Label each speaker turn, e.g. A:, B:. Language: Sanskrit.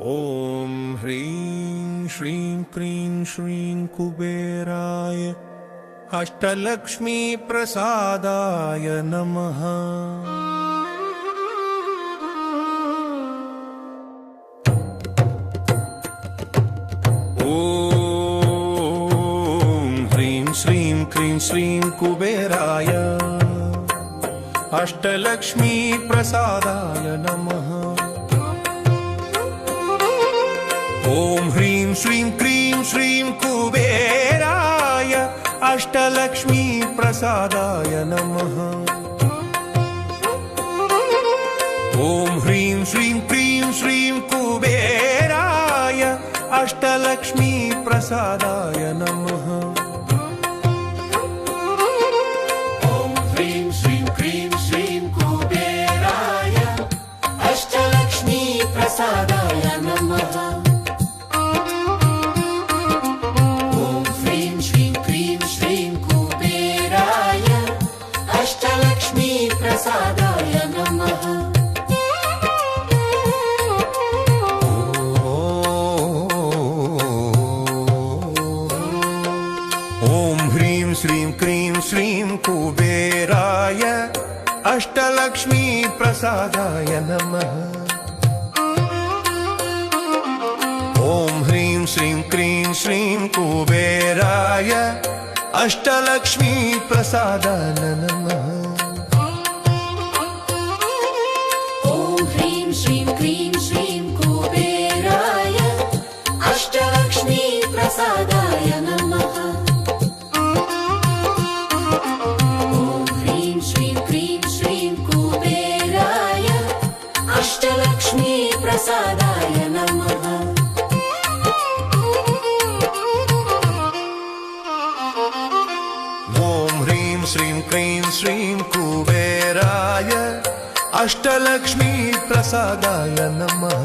A: ॐ ह्रीं श्रीं क्रीं श्रीं कुबेराय अष्टलक्ष्मीप्रसादाय नमः। ॐ ह्रीं श्रीं क्रीं श्रीं कुबेराय अष्टलक्ष्मीप्रसादाय नमः। ॐ ह्रीं श्रीं क्रीं श्रीं कुबेराय अष्टलक्ष्मीप्रसादाय नमः। ॐ ह्रीं श्रीं क्रीं श्रीं कुबेराय अष्टलक्ष्मीप्रसादाय नमः।
B: ॐ ह्रीं श्रीं क्रीं श्रीं कुबेराय अष्टलक्ष्मीप्रसादाय नमः। प्रसादाय नमः।
A: ॐ ह्रीं श्रीं क्रीं श्रीं कुबेराय अष्टलक्ष्मीप्रसादाय नमः। ॐ ह्रीं श्रीं क्रीं श्रीं कुबेराय अष्टलक्ष्मीप्रसादाय नमः।
B: प्रसादाय नमः। ॐ ह्रीं श्रीं क्रीं श्रीं कुबेराय अष्टलक्ष्मी प्रसादाय नमः।
A: ॐ ह्रीं श्रीं क्रीं श्रीं कुबेराय अष्टलक्ष्मी प्रसादाय नमः।